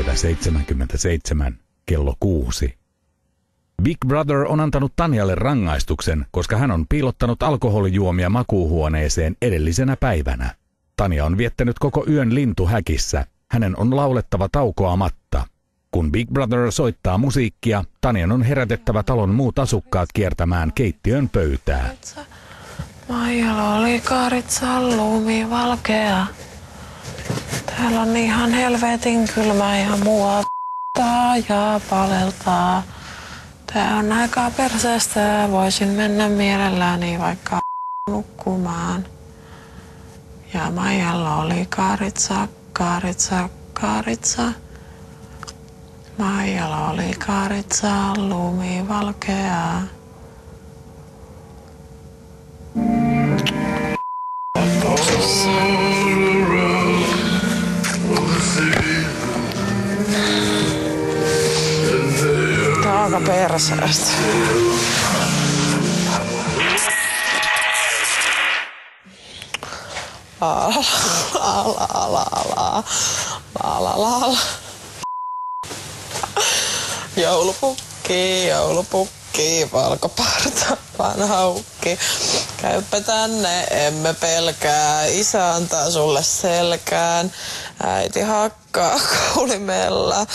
päivä 77, kello 6. Big Brother on antanut Tanjalle rangaistuksen, koska hän on piilottanut alkoholijuomia makuuhuoneeseen edellisenä päivänä. Tanja on viettänyt koko yön lintuhäkissä. Hänen on laulettava taukoamatta. Kun Big Brother soittaa musiikkia, Tanjan on herätettävä talon muut asukkaat kiertämään keittiön pöytää. Maijalla oli kaaritsa lumivalkea. Täällä on ihan helvetin kylmä ja mua ja paleltaa. Tää on aika perseestä, voisin mennä mielelläni vaikka nukkumaan. Ja Maijalla oli kaaritsa. Maijalla oli kaaritsa lumivalkea. Tää on aika perseestä. La. Joulupukki, valkoparta, vanha ukki. Käypä tänne, emme pelkää, isä antaa sulle selkään. Äiti hakkaa kaulimella,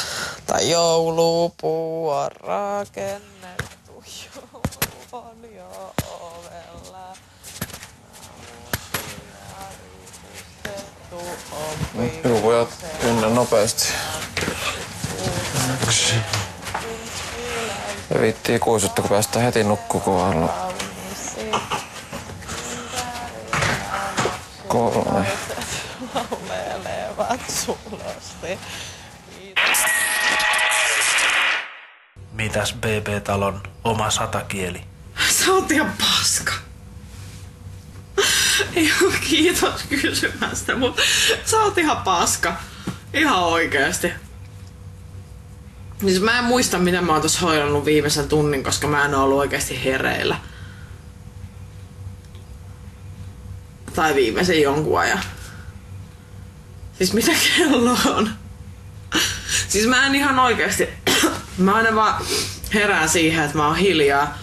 tai joulupuu on rakennettu, joulu on jo ovella. Joku pojat mennä nopeasti. Ja viittii kuisutta, kun päästään heti nukkumaan. 3. Laulelevat sulosti. Mitäs BB-talon oma satakieli? Sä oot ihan paska. Joo, kiitos kysymästä, mutta sä oot ihan paska. Ihan oikeesti. Siis mä en muista, mitä mä oon tossa hoidannut viimeisen tunnin, koska mä en oo ollut oikeesti hereillä. Tai viimeisen jonkun ajan. Siis mitä kello on? Siis mä en ihan oikeesti. Mä aina vaan herään siihen, että mä oon hiljaa.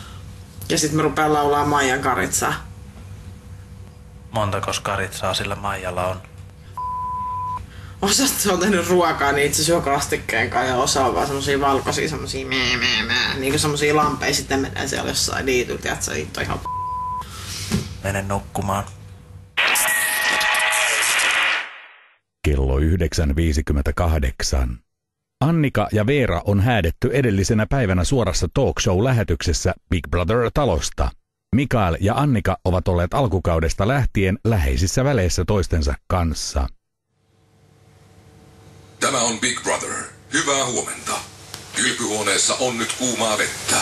Ja sit mä rupean laulaa Maijan karitsaa. Montakos karitsaa sillä Maijalla on? Osa se on tehnyt ruokaa, niin itse syö kastikkeen kanssa ja osa on vaan semmosia valkoisia semmosia niinku semmosia lampeja, sitten menee siellä jossain niityltä, että se on ihan Mene nukkumaan. Kello 9.58. Annika ja Veera on häädetty edellisenä päivänä suorassa talk-show-lähetyksessä Big Brother-talosta. Mikael ja Annika ovat olleet alkukaudesta lähtien läheisissä väleissä toistensa kanssa. Tämä on Big Brother. Hyvää huomenta. Kylpyhuoneessa on nyt kuumaa vettä.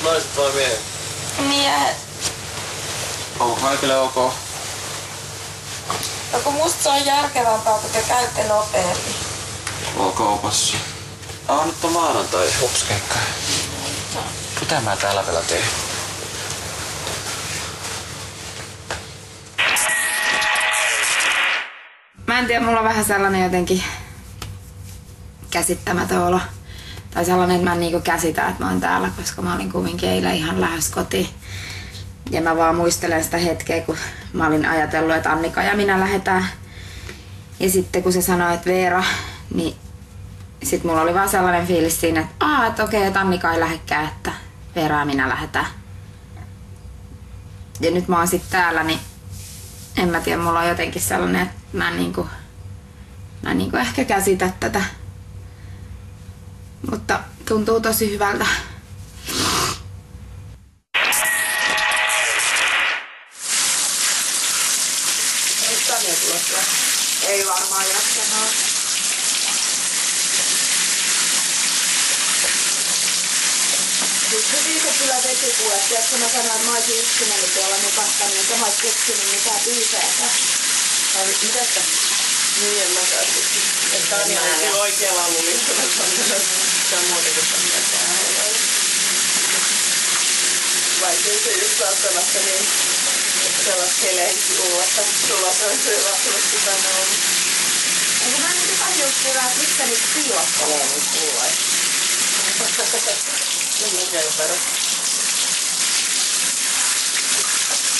Naiset vai miehet? Miehet. Onko kaikille ok? No kun musta se on järkevämpää, kun te käytte nopeammin. Kaupassa. Nyt on maanantai. Hupskeikka. Mitä mä täällä vielä teen? Mä en tiedä, mulla on vähän sellainen jotenkin käsittämätön olo. Tai sellainen, että mä en niinku käsitä, että mä oon täällä, koska mä olin kumminkin eilen ihan lähes kotiin. Ja mä vaan muistelen sitä hetkeä, kun mä olin ajatellut, että Annika ja minä lähdetään. Ja sitten kun se sanoi, että Veera, niin sit mulla oli vaan sellainen fiilis siinä, että okei, että Annika ei lähdekään, että Veera ja minä lähdetään. Ja nyt mä oon sit täällä, niin en mä tiedä, mulla on jotenkin sellainen, että mä en niinku ehkä käsitä tätä. Mutta tuntuu tosi hyvältä. Ei varmaan jatkanut. Sitten viikot kyllä veti kuuletti, että mä sanoin, että mä olisin yksinäni tuolla nukahtanut, niin sä ois keksinyt mitään biisejä. Mitästä? Niin, en mäkään sitten. Että Tanja on oikea laululista. Se on muuta kuin Tanja. Vaikka se just välttämättä niin Sellaista keleekin uudesta tulossa on syövästi tänne ollut. Eikö mä nyt tajuttu, että miksi sä nyt piilottelee niitä pulloja?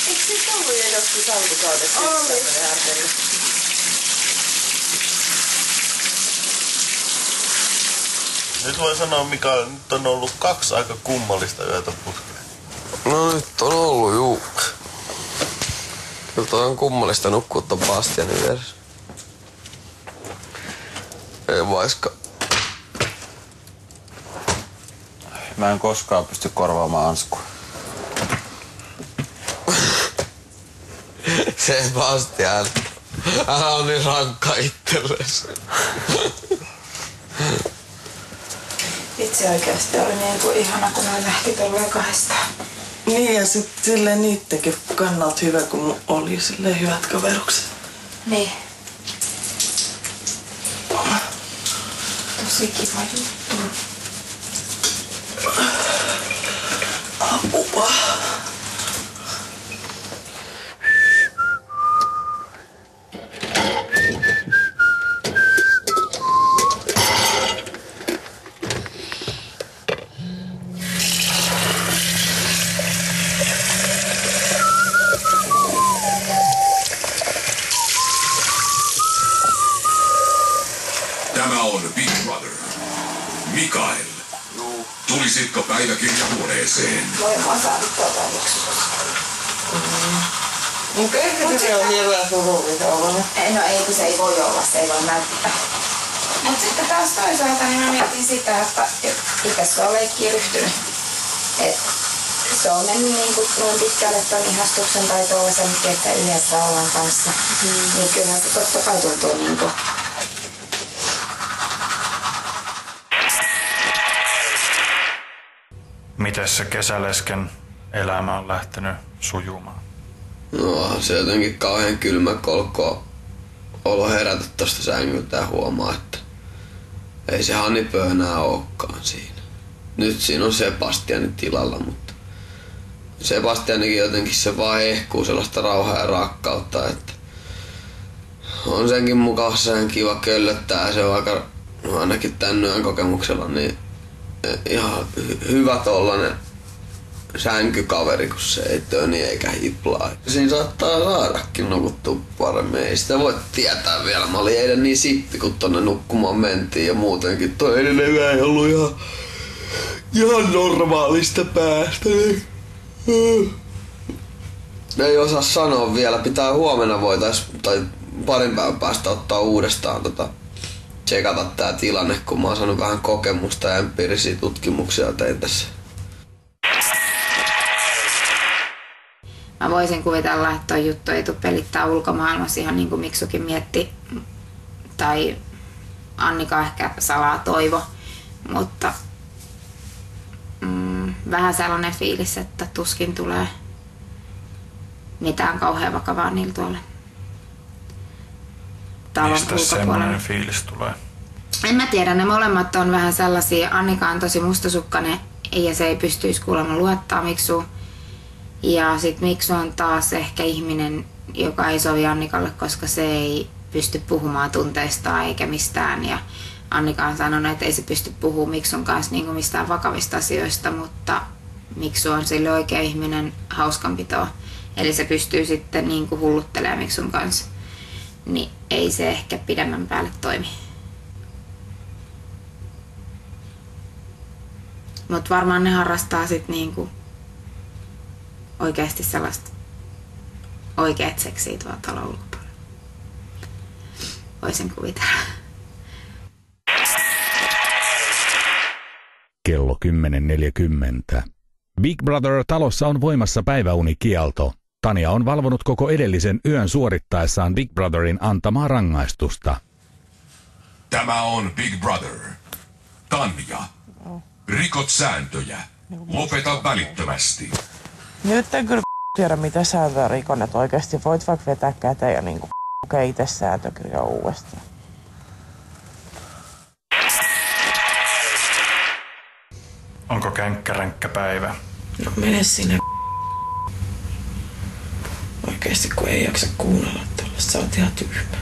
Eikö siitä ollut jo joskus alkukaudessa? Oli. Nyt voi sanoa, mikä nyt on ollut 2 aika kummallista yötä putkeen. No nyt on ollut, juu. Kyllä toi on kummallista nukkua ton Bastianin vieressä. Ei vaiska. Mä en koskaan pysty korvaamaan Anskua. Se Bastian. Älä on niin rankka itsellesi. Itse oikeasti oli niin kuin ihana, kun ne lähti tolleen kahdestaan. Niin ja sit silleen niittenkin kannalta hyvä, kun oli silleen hyvät kaverukset. Niin. Tosi kiva juttu. Apua. Tämä on Big Brother. Mikael. Tulisitko päiväkirjahuoneeseen? Voi mä saada tuota yksi. Mutta ehkä se on hirveän surullinen olla. No ei, kun se ei voi olla, se ei voi näyttää. Mut sitten taas toisaalta niin mä mietin sitä, että itse se on leikkiin ryhtynyt. Et se on mennyt niin kuin noin pitkälle ton ihastuksen tai tuollaisenkin, että yhdessä ollaan kanssa. Niin kyllähän se totta kai tuntuu niinku. Miten se kesälesken elämä on lähtenyt sujumaan? No se jotenkin kauhean kylmä kolkko olo herätä tosta sängyltä ja huomaa, että ei se Hanipö enää olekaan siinä. Nyt siinä on Sebastianin tilalla, mutta Sebastianikin jotenkin se vaan ehkuu sellaista rauhaa ja rakkautta, että on senkin mukava sen kiva köllöttää ja se on aika, no ainakin tän yön kokemuksella, niin ihan hyvä tollanen sänkykaveri, kun se ei töni eikä hiplaa. Siinä saattaa saadakin nukuttua paremmin, ei sitä voi tietää vielä. Mä olin eilen niin sippi, kun tonne nukkumaan mentiin ja muutenkin toi eilinen yö ei ollut ihan normaalista päästä. Ei osaa sanoa vielä, pitää huomenna tai parin päivän päästä ottaa uudestaan tsekata tää tilanne, kun mä oon saanut vähän kokemusta ja empiirisiä tutkimuksia tein tässä. Mä voisin kuvitella, että toi juttu ei tule pelittää ulkomaailmassa ihan niin kuin Miksukin mietti. Tai Annika ehkä salaa toivo. Mutta vähän sellainen fiilis, että tuskin tulee mitään kauhean vakavaa niillä tuolla talon Mistä ulkopuolella. semmoinen fiilis tulee? En mä tiedä, ne molemmat on vähän sellaisia. Annika on tosi mustasukkainen ja se ei pystyisi kuulemma luottaa Miksuun. Ja sit Miksu on taas ehkä ihminen, joka ei sovi Annikalle, koska se ei pysty puhumaan tunteistaan eikä mistään. Ja Annika on sanonut, että ei se pysty puhumaan Miksun kanssa niin kuin mistään vakavista asioista, mutta Miksu on sille oikea ihminen hauskanpitoa. Eli se pystyy sitten niin kuin hulluttelemaan Miksun kanssa. Niin ei se ehkä pidemmän päälle toimi. Mutta varmaan ne harrastaa sit niinku oikeesti sellaista oikeet seksiä tuolla talon ulkopuolella. Voisin kuvitella. Kello 10.40. Big Brother-talossa on voimassa päiväunikielto. Tanja on valvonut koko edellisen yön suorittaessaan Big Brotherin antamaa rangaistusta. Tämä on Big Brother. Tanja. Rikot sääntöjä. Lopeta välittömästi. Nyt en kyllä tiedä, mitä sääntöä rikon, että oikeasti voit vaikka vetää käteen ja niinku lukea itse sääntökirjaa uudestaan. Onko känkkäränkkä päivä? No mene sinne. Oikeesti kun ei jaksa kuunnella tällaista, sä oot ihan tyhmä.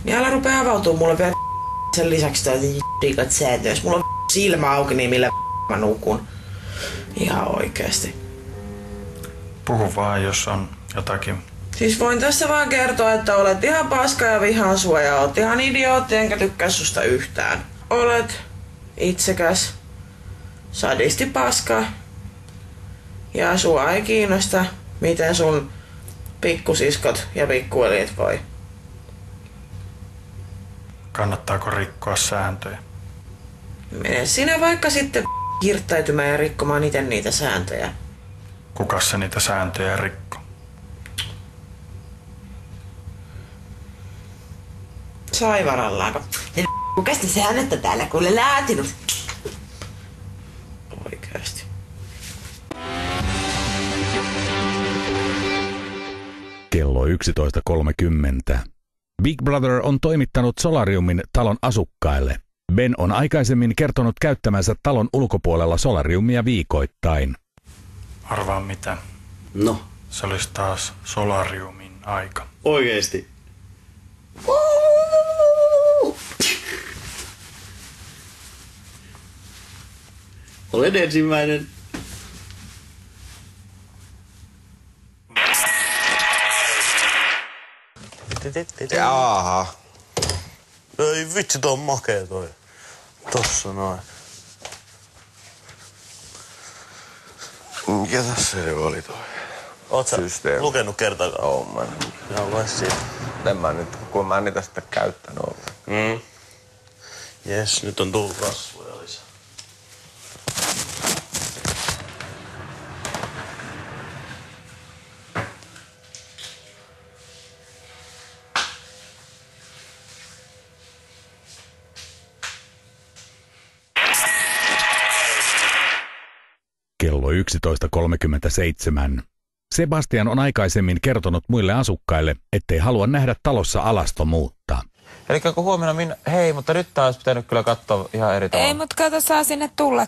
Niin älä rupea avautuu mulle vielä sen lisäksi rikat sääntö. Jos mulla on silmä auki, niin millä mä nukun. Ihan oikeesti. Puhu vaan, jos on jotakin. Siis voin tässä vaan kertoa, että olet ihan paska ja vihaan sua ja oot ihan idiootti enkä tykkää susta yhtään. Olet itsekäs, sadisti paska ja sua ei kiinnosta, miten sun pikkusiskot ja pikkuveljet voi. Kannattaako rikkoa sääntöjä? Mene sinä vaikka sitten hirttäytymään ja rikkomaan itse niitä sääntöjä. Kukas se niitä sääntöjä rikko? Saivarallaako? Kukas te säännöttä täällä kuule laatinut? Oikeasti. Kello 11.30. Big Brother on toimittanut solariumin talon asukkaille. Ben on aikaisemmin kertonut käyttämänsä talon ulkopuolella solariumia viikoittain. Arvaa mitä. No, Se olisi taas solariumin aika. oikeesti. Olen ensimmäinen. Jaaha. Ei vitsi, tuo on makee toi. Tossa noin. Mikä tässä se oli toi? Oot sä Systeemi. lukenut kertaakaan? Oon mä. Joo, lue siitä. En mä nyt, kun mä en niitä sitten käyttänyt ole. Jes, nyt on tullut kasvoja lisää. Kello 11.37. Sebastian on aikaisemmin kertonut muille asukkaille, ettei halua nähdä talossa alastomuutta. Eli kun huomenna hei, mutta nyt tää olisi pitänyt kyllä katsoa ihan eri tavalla. Ei, mut kato, saa sinne tulla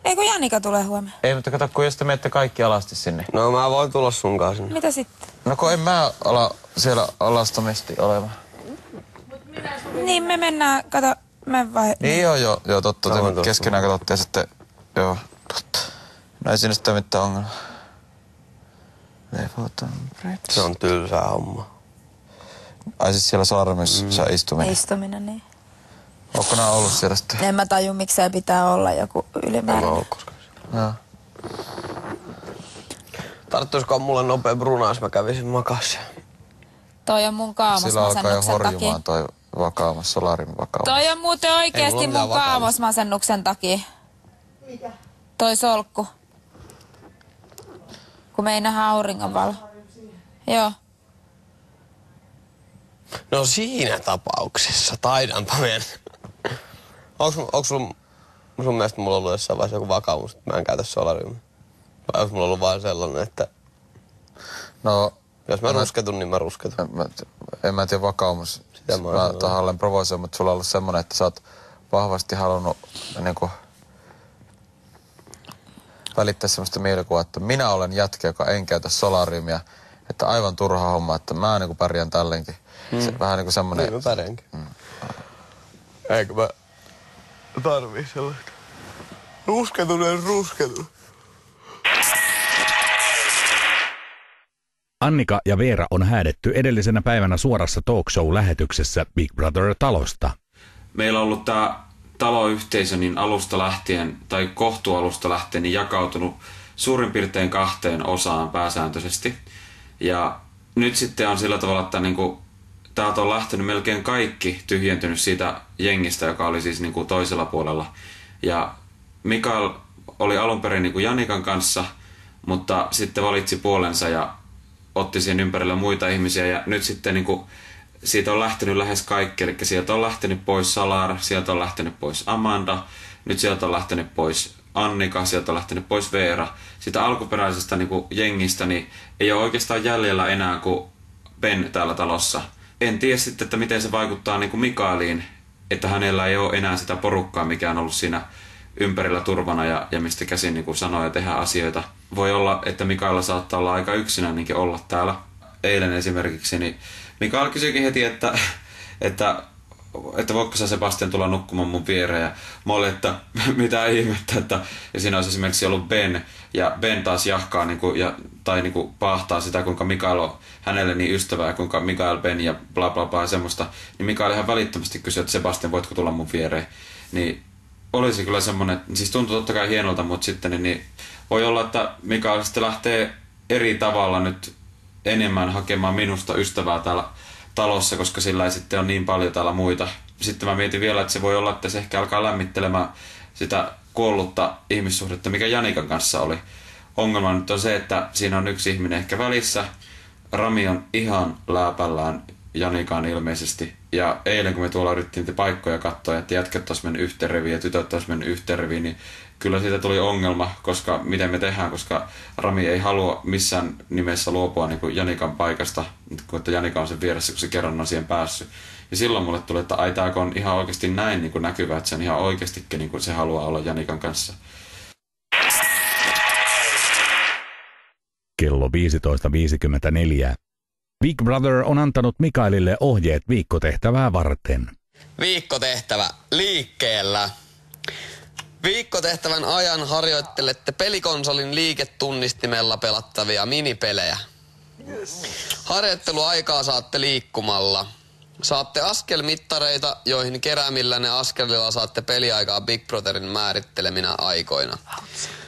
Ei kun Janika tulee huomenna. Ei, mutta kato, kun jos te menette kaikki alasti sinne. No mä voin tulla sun kanssa sinne. Mitä sitten? No kun en mä ala siellä alastomesti olemaan. Niin me mennään, kato, Niin joo, totta. Mä voin Te keskenään katsotte ja sitten, joo, totta. No ei siinä sitten mitään ongelmaa. Se on tylsää homma. Ai siis siellä solariumissa istuminen. Istuminen, niin. Onko nää ollut siellä sitten? En mä taju, miksei pitää olla joku En mä ylimääräinen. oo koskaan. Joo. Tarttuisiko mulle nopea bruna, jos mä kävisin makas? Toi on mun Sillä alkaa jo kaamosmasennuksen takia. horjumaan toi vakaumus, solariumin vakaumus. Toi on muuten Ei oikeesti mulla mitään mun kaamosmasennuksen takia. Mikä? Toi solkku. Kun me ei nähdä auringonvalo. Joo. No siinä tapauksessa taidanpa mennä. Onks sun mielestä mulla ollut jossain vaiheessa joku vakaumus, että mä en käytä solariumia? Vai onks mulla ollut vaan sellainen, että No, jos mä rusketun, niin mä rusketun? en mä tiedä vakaumus. Sitä mä oon Mä sanonut. tuohon olen provosoinut, mutta sulla on ollut semmonen, että sä oot vahvasti halunnut niinku välittää semmoista mielikuvaa, että minä olen jätkä, joka en käytä solariumia. Että aivan turha homma, että mä niinku pärjään tällenkin. Se, vähän niinku semmonen... Niin mä pärjänkin. Eikö mä tarvii sellaista? Rusketun. Annika ja Veera on häädetty edellisenä päivänä suorassa talk show-lähetyksessä Big Brother-talosta. Meillä on ollut tämä taloyhteisö niin alusta lähtien, tai kohtualusta lähtien, niin jakautunut suurin piirtein 2 osaan pääsääntöisesti. Ja nyt sitten on sillä tavalla, että niinku, täältä on lähtenyt melkein kaikki tyhjentynyt siitä jengistä, joka oli siis niinku toisella puolella. Ja Mikael oli alun perin niinku Janikan kanssa, mutta sitten valitsi puolensa ja otti siihen ympärille muita ihmisiä. Ja nyt sitten niinku, siitä on lähtenyt lähes kaikki. Eli sieltä on lähtenyt pois Salar, sieltä on lähtenyt pois Amanda, nyt sieltä on lähtenyt pois Annika, sieltä on lähtenyt pois Veera. Siitä alkuperäisestä niinku jengistä niin ei ole oikeastaan jäljellä enää kuin Ben täällä talossa. en tiedä sitten, että miten se vaikuttaa niin kuin Mikaeliin, että hänellä ei ole enää sitä porukkaa, mikä on ollut siinä ympärillä turvana ja mistä käsin niin kuin sanoo ja tehdään asioita. Voi olla, että Mikaela saattaa olla aika yksinäinenkin olla täällä. Eilen esimerkiksi, niin Mikael kysyikin heti, että voitko sä Sebastian tulla nukkumaan mun viereen, ja mä olin, että mitä ihmettä, ja siinä olisi esimerkiksi ollut Ben, ja Ben taas jahkaa tai paahtaa sitä, kuinka Mikael on hänelle niin ystävää, kuinka Mikael, Ben ja bla bla bla ja semmoista, niin Mikael ihan välittömästi kysyi, että Sebastian, voitko tulla mun viereen, niin olisi kyllä semmoinen, siis tuntuu totta kai hienolta, mutta sitten niin voi olla, että Mikael sitten lähtee eri tavalla nyt enemmän hakemaan minusta ystävää täällä talossa, koska sillä ei sitten ole niin paljon täällä muita. Sitten mä mietin vielä, että se voi olla, että se ehkä alkaa lämmittelemään sitä kuollutta ihmissuhdetta, mikä Janikan kanssa oli. Ongelma nyt on se, että siinä on yksi ihminen ehkä välissä. Rami on ihan lääpällään Janikaan ilmeisesti. Ja eilen, kun me tuolla yritettiin niitä paikkoja katsoa, että jätkät olisi mennyt yhteen riviin ja tytöt olisi mennyt yhteen riviin, niin kyllä siitä tuli ongelma, koska miten me tehdään, koska Rami ei halua missään nimessä luopua niin kuin Janikan paikasta, kun että Janika on sen vieressä, kun se kerran on siihen päässyt. Ja silloin mulle tuli, että ai tää on ihan oikeasti näin niin kuin näkyvä, että se on ihan oikeastikin niin kuin se haluaa olla Janikan kanssa. Kello 15.54. Big Brother on antanut Mikaelille ohjeet viikkotehtävää varten. Viikkotehtävä liikkeellä. Viikkotehtävän ajan harjoittelette pelikonsolin liiketunnistimella pelattavia minipelejä. Harjoitteluaikaa saatte liikkumalla. Saatte askelmittareita, joihin keräämillänne askelilla saatte peliaikaa Big Brotherin määritteleminä aikoina.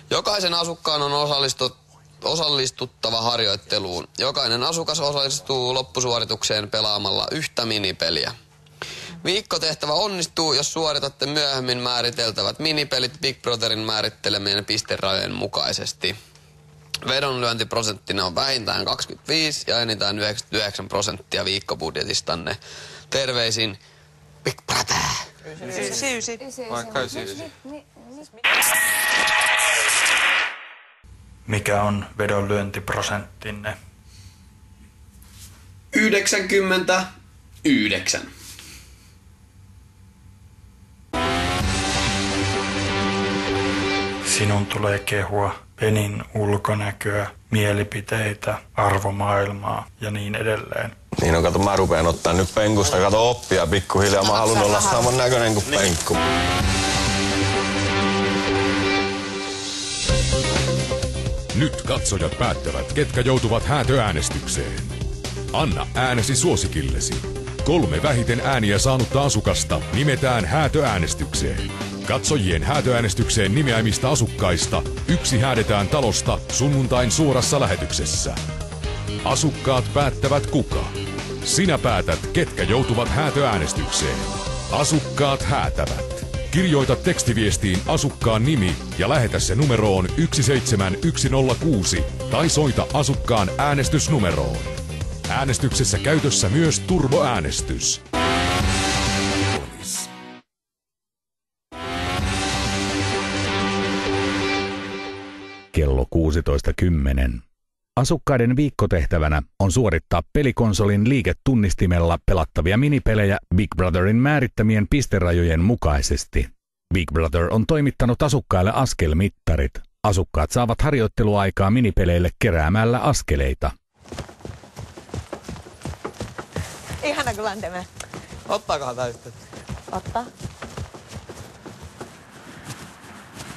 Jokaisen asukkaan on osallistuttava harjoitteluun. Jokainen asukas osallistuu loppusuoritukseen pelaamalla yhtä minipeliä. Viikkotehtävä onnistuu, jos suoritatte myöhemmin määriteltävät minipelit Big Brotherin määrittelemien pisterajojen mukaisesti. Vedonlyöntiprosenttina on vähintään 25 ja enintään 99% viikkobudjetistanne. Terveisin Big Brother. Mikä on vedonlyöntiprosenttinne? 99. Sinun tulee kehua Benin ulkonäköä, mielipiteitä, arvomaailmaa ja niin edelleen. Niin on, kato, mä rupean ottaa nyt penkusta, kato oppia pikkuhiljaa. Mä haluan olla saman näköinen kuin penkku. Nyt katsojat päättävät, ketkä joutuvat häätöäänestykseen. Anna äänesi suosikillesi. 3 vähiten ääniä saanutta asukasta nimetään häätöäänestykseen. Katsojien häätöäänestykseen nimeämistä asukkaista 1 häädetään talosta sunnuntain suorassa lähetyksessä. Asukkaat päättävät kuka. Sinä päätät, ketkä joutuvat häätöäänestykseen. Asukkaat häätävät. Kirjoita tekstiviestiin asukkaan nimi ja lähetä se numeroon 17106 tai soita asukkaan äänestysnumeroon. Äänestyksessä käytössä myös turboäänestys. Kello 16.10. Asukkaiden viikkotehtävänä on suorittaa pelikonsolin liiketunnistimella pelattavia minipelejä Big Brotherin määrittämien pisterajojen mukaisesti. Big Brother on toimittanut asukkaille askelmittarit. Asukkaat saavat harjoitteluaikaa minipeleille keräämällä askeleita. Ihana kun ländemme. Ottaakohan täystä? Ottaa.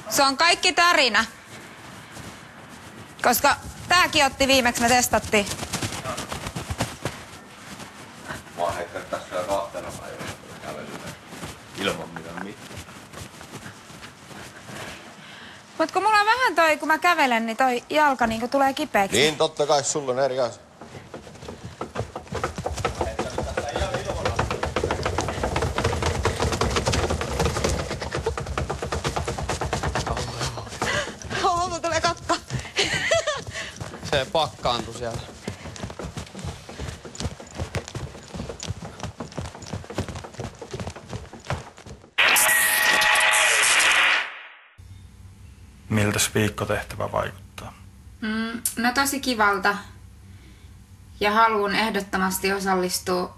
Se on kaikki tarina. Koska tääkin otti viimeksi, me testattiin. Mä oon heittänyt tässä vielä 2 päivänä kävelyllä. Ilman mitään. Mut kun mulla on vähän kun mä kävelen, niin toi jalka niinku tulee kipeäksi. Niin, totta kai sulla on eri asia. Multa tulee kakka. Se pakkaantui siellä. Miltäs viikkotehtävä vaikuttaa? No tosi kivalta. Ja haluan ehdottomasti osallistua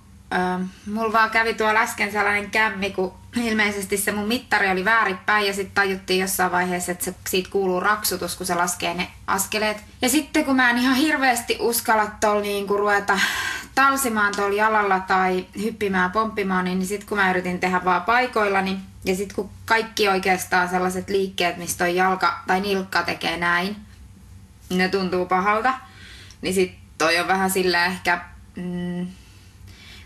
Mulla vaan kävi tuolla äsken sellainen kämmi, kun ilmeisesti se mun mittari oli väärinpäin ja sitten tajuttiin jossain vaiheessa, että siitä kuuluu raksutus, kun se laskee ne askeleet. Ja sitten kun mä en ihan hirveästi uskalla tuolla niinku ruveta talsimaan tuolla jalalla tai hyppimään, pomppimaan, niin sitten kun mä yritin tehdä vaan paikoillani ja sitten kun kaikki oikeastaan sellaiset liikkeet, mistä toi jalka tai nilkka tekee näin, ne tuntuu pahalta, niin sitten toi on vähän silleen ehkä...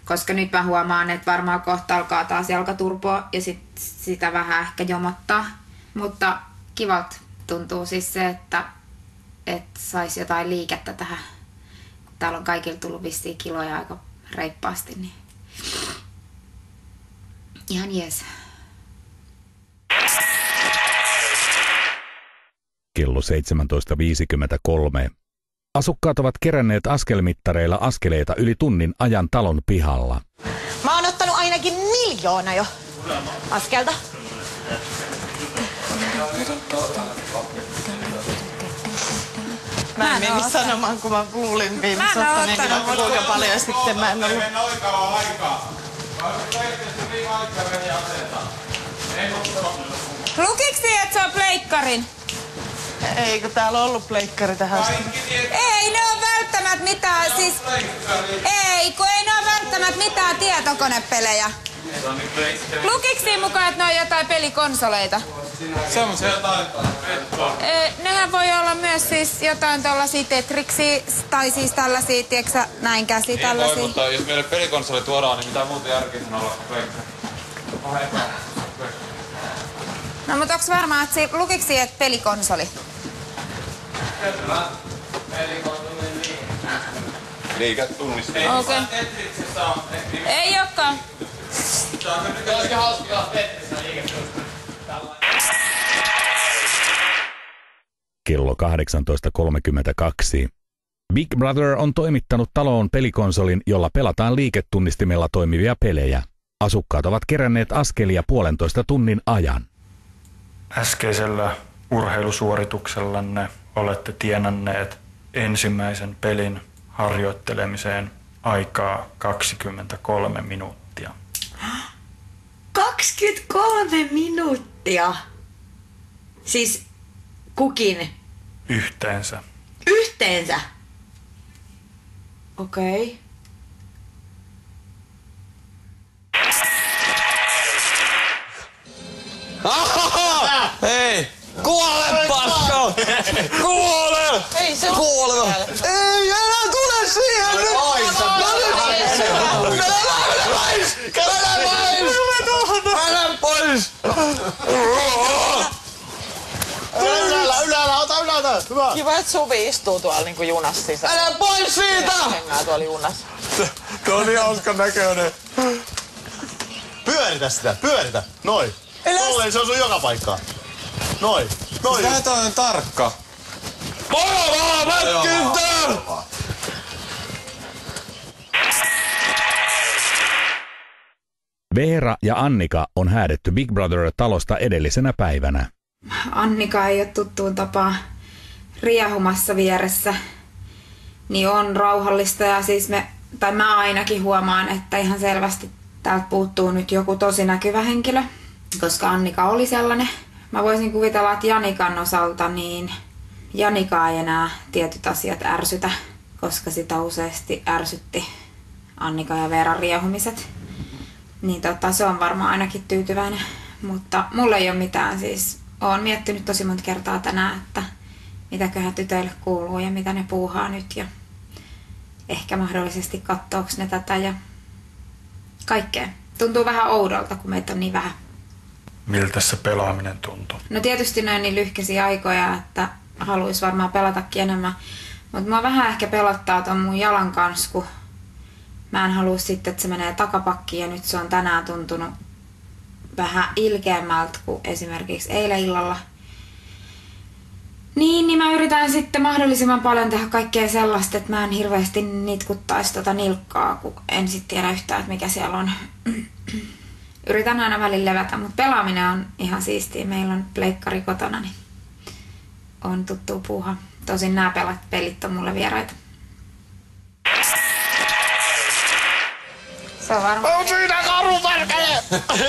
koska nyt mä huomaan, että varmaan kohta alkaa taas jalkaturpoa ja sitä vähän ehkä jomottaa. Mutta kivalta tuntuu siis se, että saisi jotain liikettä tähän. Täällä on kaikilla tullut vissiin kiloja aika reippaasti, niin ihan jees. Kello 17.53. Asukkaat ovat keränneet askelmittareilla askeleita yli tunnin ajan talon pihalla. Mä oon ottanut ainakin 1 000 000 jo askelta. Mä en mennyt sanomaan, kun mä luulin viimeksi ottaneekin vaikka kuinka paljon ja sitten mä en ollut. Lukiksi siihen, että se on pleikkarin? Ei, kun täällä on ollut pleikkari tähän asti. Ei ne on välttämättä mitään, siis... Ei, kun ei ne on välttämättä mitään tietokonepelejä. Lukiksi mukaan, että ne on jotain pelikonsoleita? Semmoisia jotain. Nehän voi olla myös siis jotain tollasia Tetriksiä, tai siis tällaisia, tiedätkö näin käsi tällaisia. Niin voi, mutta jos meille pelikonsoli tuodaan, niin mitä muuta järkeä sen olla kuin pleikkari? No mutta onks varmaan, että lukiksi että pelikonsoli? Kyllä. Pelikonsoli niin. Liiketunnistin. Okei. Ei olekaan. Se olisi hauska Tetrissä liiketunnistin. Kello 18.32. Big Brother on toimittanut taloon pelikonsolin, jolla pelataan liiketunnistimella toimivia pelejä. Asukkaat ovat keränneet askelia 1,5 tunnin ajan. Äskeisellä urheilusuorituksellanne olette tienanneet ensimmäisen pelin harjoittelemiseen aikaa 23 minuuttia. 23 minuuttia? Siis kukin? Yhteensä. Yhteensä? Okei. Hei! Kuole, paska! Kuole! Ei se Kuole! Ei enää tule siihen! Nyt! Mene pois! Ylhäällä, ota ylhäältä! Hyvä! Kiva, että Suvi istuu tuolla niinku junassa sisällä. Mene pois siitä! Hengää tuolla junassa. Tuo on niin hauskan näköinen. Pyöritä sitä, pyöritä. Noin. Tolleen se on sun joka paikkaan. Noin. Mitähän toi on tarkka? Morovaa mätkintä! Veera ja Annika on häädetty Big Brother-talosta edellisenä päivänä. Annika ei ole tuttuun tapaan riehumassa vieressä, niin on rauhallista ja siis mä ainakin huomaan, että ihan selvästi täältä puuttuu nyt joku tosi näkyvä henkilö, koska Annika oli sellainen. Mä voisin kuvitella, että Janikan osalta niin Janikaa ei enää tietyt asiat ärsytä, koska sitä useasti ärsytti Annika ja Veeran riehumiset. Niin se on varmaan ainakin tyytyväinen, mutta mulla ei ole mitään siis. Oon miettinyt tosi monta kertaa tänään, että mitäköhän tytöille kuuluu ja mitä ne puuhaa nyt ja ehkä mahdollisesti kattooks ne tätä ja kaikkea. Tuntuu vähän oudolta, kun meitä on niin vähän. Miltä se pelaaminen tuntuu? No tietysti näin niin lyhkäisiä aikoja, että haluais varmaan pelatakin enemmän. Mutta mua vähän ehkä pelottaa ton mun jalan kanssa, kun mä en halua sitten, että se menee takapakkiin ja nyt se on tänään tuntunut vähän ilkeämmältä kuin esimerkiksi eilen illalla. Niin mä yritän sitten mahdollisimman paljon tehdä kaikkea sellaista, että mä en hirveästi nitkuttaisi nilkkaa, kun en sitten tiedä yhtään, että mikä siellä on. Yritän aina välillä levätä, mutta pelaaminen on ihan siistiä. Meillä on pleikkari kotona, niin on tuttu puuha. Tosin nämä pelit on mulle vieraita. Se on varmaan. On siinä karu pärkäle!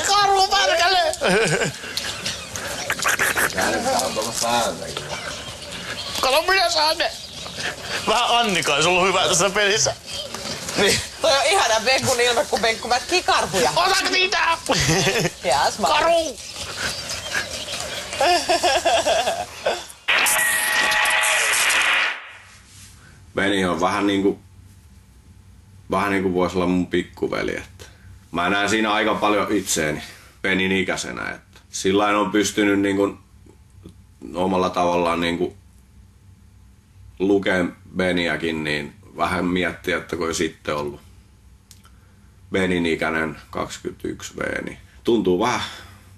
Karu pärkäle! Kato, minä saan ne! Vähän Annika olisi ollut hyvä tässä pelissä. Niin. Toi on ihana Benkun ilme, kun Benkku mätkii karhuja. Otatko niitä? Yes, Karu! Beni on vähän niinku voisi olla mun pikkuveli. Että mä näen siinä aika paljon itseäni Benin ikäisenä. Että sillain on pystynyt niinku omalla tavallaan niinku lukeen Beniäkin, niin vähän miettiä, että kun olisi sitten ollut Benin ikäinen 21V, niin tuntuu vähän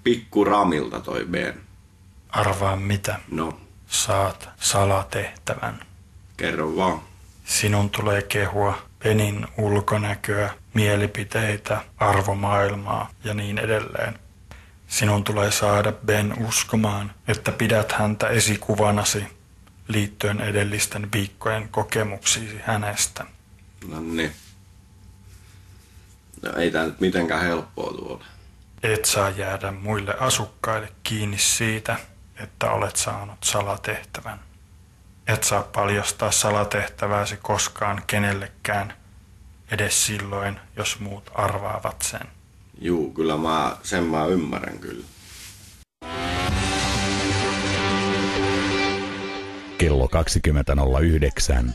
pikkuramilta toi Ben. Arvaa mitä? No. Saat salatehtävän. Kerro vaan. Sinun tulee kehua Benin ulkonäköä, mielipiteitä, arvomaailmaa ja niin edelleen. Sinun tulee saada Ben uskomaan, että pidät häntä esikuvanasi liittyen edellisten viikkojen kokemuksiisi hänestä. No niin. No ei tää nyt mitenkään helppoa tuolla. Et saa jäädä muille asukkaille kiinni siitä, että olet saanut salatehtävän. Et saa paljastaa salatehtävääsi koskaan kenellekään, edes silloin, jos muut arvaavat sen. Juu, kyllä sen mä ymmärrän kyllä. Kello 20.09.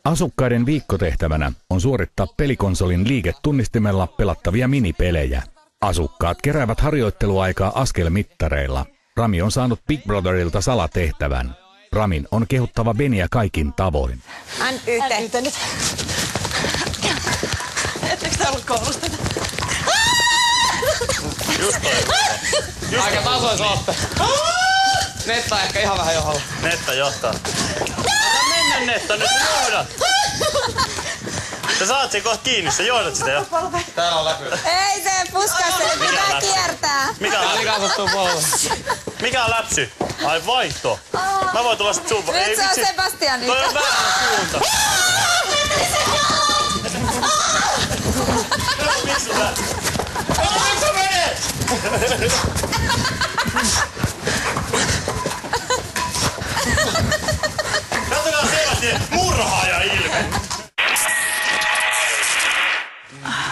Asukkaiden viikkotehtävänä on suorittaa pelikonsolin liiketunnistimella pelattavia minipelejä. Asukkaat keräävät harjoitteluaikaa askelmittareilla. Rami on saanut Big Brotherilta salatehtävän. Ramin on kehuttava Beniä kaikin tavoin. NYT nyt. Ettekö te ollut koulusta? Just toi. Aika tasois ootte. Netta ehkä ihan vähän johdolla. Netta johtaa. Anna mennä Netta, nyt johdat. Sä saat sen kohta kiinni, sä johdat sitä jo. Täällä on läpy. Ei se puskase, pitää kiertää. Mikä on läpsy? Ai vaihto. Mä voin tulla sit sun... Nyt se on Sebastianista. Toi on väärä suunta. Miksi sä menet? Katsotaan Sebastian murhaaja ilme.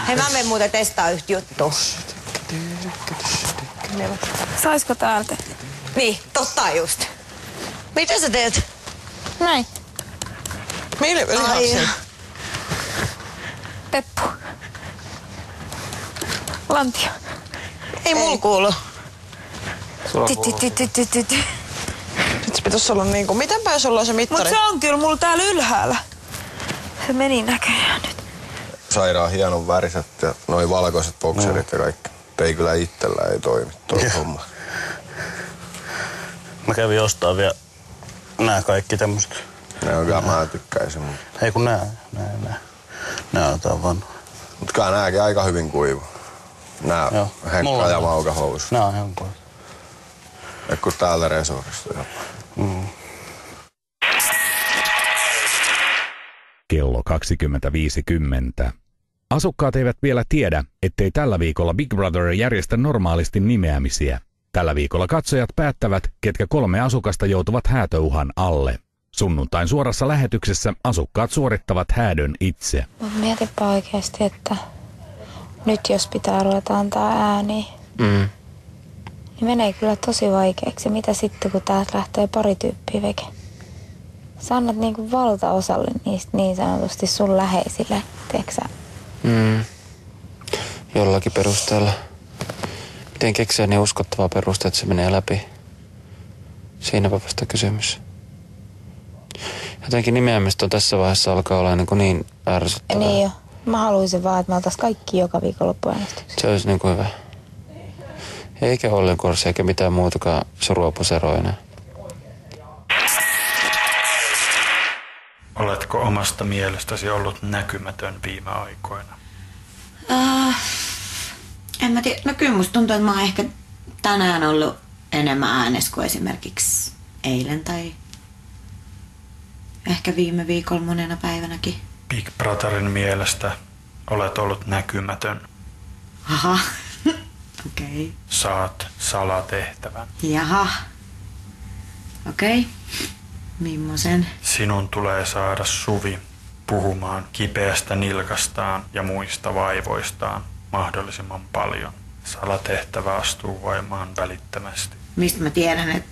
Hei, mä menen muuten testaa yhtä juttua. Saisko täältä? Niin, totta just. Mitä sä teet? Näin. Mille lihaksia? Peppu. Lantio. Ei mulla kuulu. Nyt se pitäis olla niinku... Mitenpä jos ollaan se mittari? Mut se on kyllä mulla täällä ylhäällä. Se meni näköjään nyt. Sairaan hienon väriset ja noi valkoiset bokserit ja kaikki. Ei kyllä itsellä ei toimi tuo homma. Mä kävin ostaa vielä nää kaikki tämmöset. Ne on kyllä, mä tykkäisin. Mutta... Ei kun nää otetaan vaan. Mut kyllä nääkin aika hyvin kuivu. Nää Henkka ja Maukahousu. Nää on ihan kuivu. Kun täältä resurista jopa. Kello 20.50. Asukkaat eivät vielä tiedä, ettei tällä viikolla Big Brother järjestä normaalisti nimeämisiä. Tällä viikolla katsojat päättävät, ketkä 3 asukasta joutuvat häätöuhan alle. Sunnuntain suorassa lähetyksessä asukkaat suorittavat häädön itse. Mietipä oikeasti, että nyt jos pitää ruveta antaa ääniä, niin menee kyllä tosi vaikeaksi. Mitä sitten, kun täältä lähtee pari tyyppiä veke? Sä annat niinku valtaosalle niistä niin sanotusti sun läheisille, teekö sä? Jollakin perusteella. Miten keksiä niin uskottavaa peruste, että se menee läpi? Siinäpä vasta kysymys. Jotenkin nimeämistä on tässä vaiheessa alkaa olla niin ärsyttävää. Niin jo. Mä haluaisin vaan, että me oltais kaikki joka viikonloppuäänestyksiä. Se olisi niin kuin hyvä. Eikä ollenkorsia eikä mitään muutakaan surua puseroina. Oletko omasta mielestäsi ollut näkymätön viime aikoina? En mä tiedä. No kyllä musta tuntuu, että mä oon ehkä tänään ollut enemmän äänessä kuin esimerkiksi eilen tai ehkä viime viikolla monena päivänäkin. Big Brotherin mielestä Olet ollut näkymätön. Aha. Okei. Okay. Saat salatehtävän. Jaha. Okei. Okay. Mimmosen? Sinun tulee saada Suvi puhumaan kipeästä nilkastaan ja muista vaivoistaan mahdollisimman paljon. Salatehtävä astuu voimaan välittömästi. Mistä mä tiedän,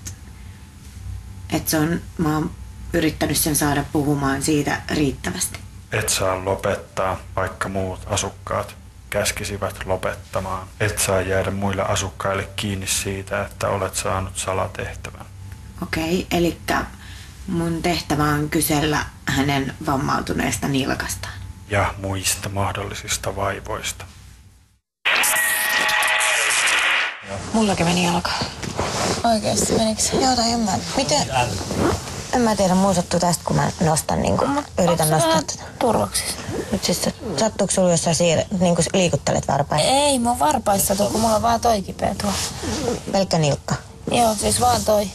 että mä oon yrittänyt sen saada puhumaan siitä riittävästi? Et saa lopettaa, vaikka muut asukkaat käskisivät lopettamaan. Et saa jäädä muille asukkaille kiinni siitä, että olet saanut salatehtävän. Okei, eli mun tehtävä on kysellä hänen vammautuneesta nilkastaan. Ja muista mahdollisista vaivoista. Mullakin meni jalka. Oikeesti meniks? Joo, tai miten? En mä tiedä, muistuttuu tästä, kun mä nostan, yritän nostaa tätä. Turvoksissa. Nyt siis sattuuko sulla jossain liikuttelet varpaita? Ei, mun varpaissa kun mulla on vaan toi kipeä tuo. Pelkkä nilkka? Joo, siis vaan toi.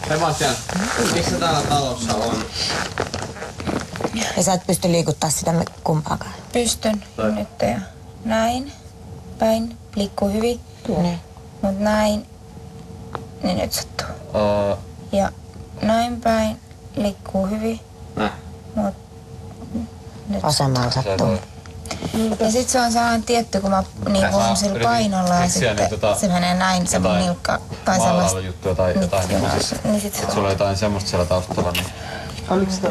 Sebastian, miksi sä täällä talossa on? Ja sä et pysty liikuttaa sitä kumpaakaan? Pystyn. Nyt ja näin. Päin. Liikkuu hyvin. Niin. Mut näin. Niin nyt sattuu. Ja näin päin. Liikkuu hyvin. Näin. Mut nyt vasemmalla sattuu. Ja sit se on sellainen tietty, kun mä niinku on sillä painolla ja sitten se menee näin se mun nilkka tai sellaista. Juttuja tai jotain niin sit sulla on jotain semmoista siellä taustalla. Niin. Oliko sitä?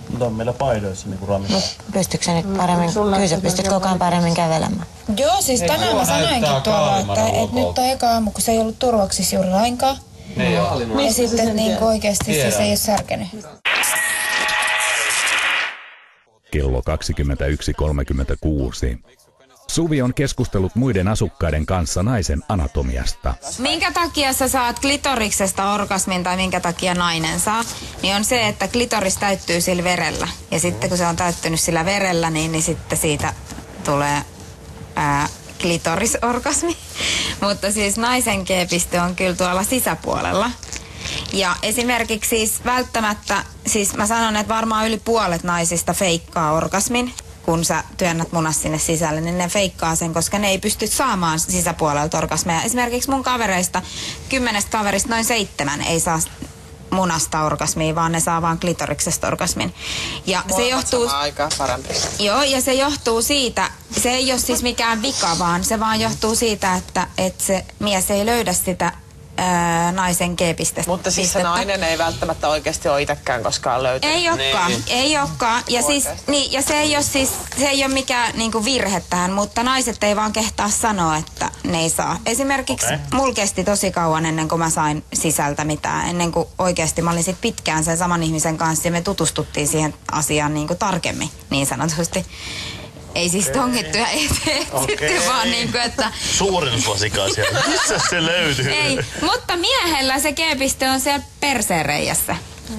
Mutta on meillä paidoissa niinku Rami. Pystytkö sä nyt paremmin, kyllä sä pystyt koko ajan paremmin kävelemään? Joo, siis tänään mä sanoinkin tuolla, että nyt on eka aamu, kun se ei ollut turvaksissa juuri lainkaan. Ja sitten niinku oikeesti se ei oo särkenyt. Kello 21.36. Suvi on keskustellut muiden asukkaiden kanssa naisen anatomiasta. Minkä takia sä saat klitoriksesta orgasmin tai minkä takia nainen saa, niin on se, että klitoris täyttyy sillä verellä. Ja sitten kun se on täyttynyt sillä verellä, niin sitten siitä tulee klitorisorgasmi. Mutta siis naisen G-piste on kyllä tuolla sisäpuolella. Ja esimerkiksi siis välttämättä, siis mä sanon, että varmaan yli puolet naisista feikkaa orgasmin, kun sä työnnät munas sinne sisälle, niin ne feikkaa sen, koska ne ei pysty saamaan sisäpuolelta orgasmeja. Esimerkiksi mun kavereista, 10 kaverista noin 7 ei saa munasta orgasmia, vaan ne saa vaan klitoriksesta orgasmin. Ja se johtuu aika parempi. Joo, ja se johtuu siitä, se ei ole siis mikään vika, vaan se vaan johtuu siitä, että se mies ei löydä sitä naisen G-pistettä. Mutta siis se nainen ei välttämättä oikeasti ole itsekään koskaan löytänyt. Ei olekaan. Ja, siis, niin, ja se ei ole siis, se ei ole mikään niinku virhe tähän, mutta naiset ei vaan kehtaa sanoa, että ne ei saa. Esimerkiksi mulla kesti tosi kauan ennen kuin mä sain sisältä mitään. Ennen kuin oikeasti mä olin sit pitkään sen saman ihmisen kanssa ja me tutustuttiin siihen asiaan niinku tarkemmin, niin sanotusti. Ei siis tongittu ja etsitty, vaan niinku, että... Suurin suosikaa siellä. Missä se löytyy? Ei, mutta miehellä se G-piste on siellä perseenreijässä.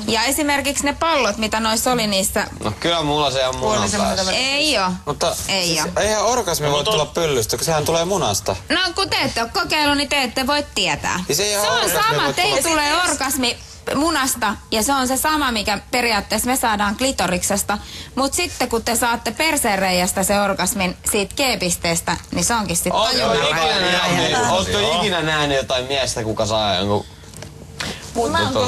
Ja esimerkiksi ne pallot, mitä noissa oli niissä... No kyllä mulla se on munan päässä. Ei oo. Mutta ei oo. Eihän orgasmi voi tulla pyllystä, kun sehän tulee munasta. No kun te ette ole kokeillut, niin te ette voi tietää. Se on sama, teille tulee orgasmi munasta ja se on se sama, mikä periaatteessa me saadaan klitoriksesta. Mutta sitten kun te saatte perseenreijästä se orgasmin siitä G-pisteestä, niin se onkin sitten tajunnan. Ootko ikinä nähnyt jotain miestä, kuka saa jonkun...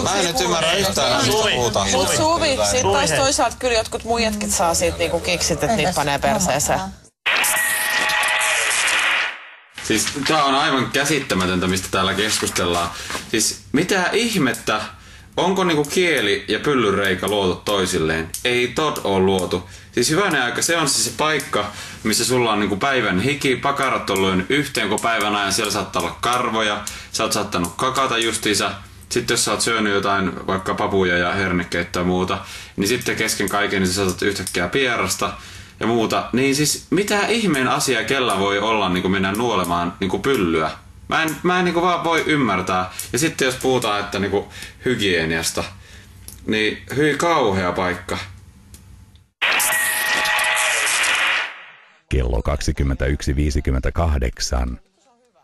Mä en nyt ymmärrä yhtään, mistä puhutaan. Mut Suvi, sit taas toisaalta kyllä jotkut muijatkin saa siitä niinku kiksit, että niitä panee perseeseen. Siis tää on aivan käsittämätöntä, mistä täällä keskustellaan. Siis mitä ihmettä, onko niinku kieli ja pyllyreikä luotu toisilleen? Ei tod oo luotu. Siis hyvänen aika, se on siis se paikka, missä sulla on niinku päivän hiki, pakarat on lyönyt yhteen koko päivän ajan, siellä saattaa olla karvoja, sä oot saattanut kakata justiinsa. Sitten jos sä oot syönyt jotain, vaikka papuja ja hernekeittoa ja muuta, niin sitten kesken kaiken niin sä saatat yhtäkkiä pierasta ja muuta. Niin siis mitä ihmeen asiaa kella voi olla niin mennä nuolemaan niin pyllyä? Mä en niin vaan voi ymmärtää. Ja sitten jos puhutaan, että niin hygieniasta, niin hyi kauhea paikka. Kello 21.58.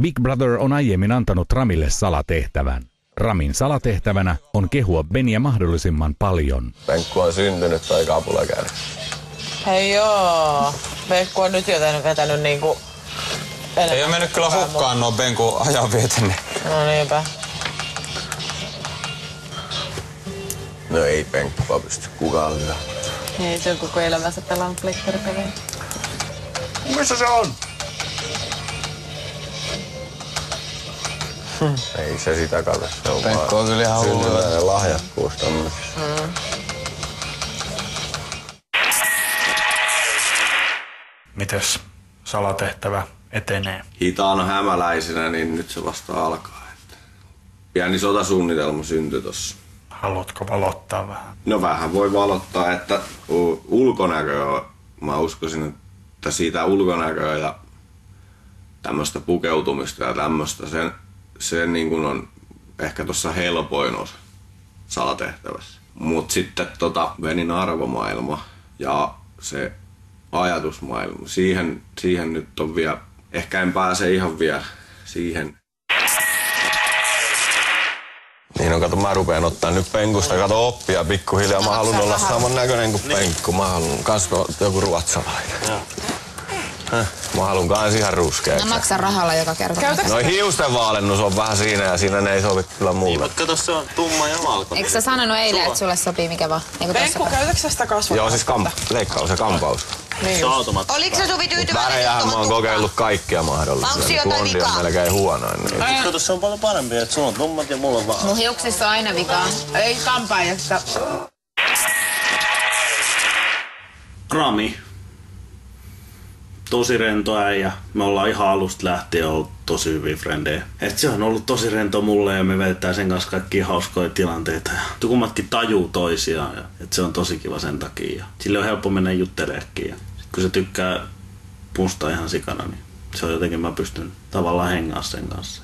Big Brother on aiemmin antanut Ramille salatehtävän. Ramin salatehtävänä on kehua Beniä mahdollisimman paljon. Penkku on syntynyt tai kapula käynyt. Hei joo. Veikku on nyt jo vetänyt niinku... Ei oo mennyt kyllä hukkaan nuo Benkun ajanvietenne. No niinpä. No ei Benkkua pysty kukaan hyvä. Ei se on koko elämänsä pelannut plekkaripelejä. Missä se on? Ei se sitä kato. Se on Benkku on kyllä ihan syntyväinen lahjakkuus tämmöisessä. Mites salatehtävä etenee? Hitaana hämäläisenä, niin nyt se vasta alkaa. Että pieni sotasuunnitelma syntyi tossa. Haluatko valottaa vähän? No vähän voi valottaa, että ulkonäköä, mä uskoisin, että siitä ulkonäköä ja tämmöistä pukeutumista ja tämmöistä, se niin kuin on ehkä tuossa helpoin osa salatehtävässä. Mut sitten Benin arvomaailma ja se ajatusmaailma, siihen nyt on vielä, ehkä en pääse ihan vielä siihen. Niin on, kato, mä rupeen ottaa nyt Penkusta, kato, oppia pikkuhiljaa. Mä haluan olla saman näköinen kuin Penkku. Mä haluan kasvaa joku ruotsalainen. Mä haluan kans ihan ruskea. Mä maksan rahalla joka kerta. No hiusten vaalennus on vähän siinä ja siinä ne ei sovi kyllä mulle. Niin, mutta kato, se on tumma ja valkoinen. Eikö sä sanonut eilen, että sulle sopii mikä vaan? Penkku, käytätkö sä sitä kasvaa? Joo, siis leikkaus ja kampaus. Niin se on automaatti. Oliko se Suvi tyytyväinen? Värejähän mä oon kokeillut kaikkea mahdollista. Onko jotain Blondi vikaa? on melkein huonoin. Niin. Kato, se on paljon parempi, että sulla on tummat ja mulla on vaan. Mun hiuksissa on aina vikaa. Ei kampaajasta. Rami. Tosi rento äijä. Me ollaan ihan alusta lähtien ollut tosi hyviä frendejä. Et se on ollut tosi rento mulle ja me vedetään sen kanssa kaikkia hauskoja tilanteita. Ja kummatkin tajuu toisiaan. Ja, et se on tosi kiva sen takia. Ja sille on helppo mennä jutteleekin. Ja sit kun se tykkää musta ihan sikana, niin se on jotenkin, mä pystyn tavallaan hengaa sen kanssa.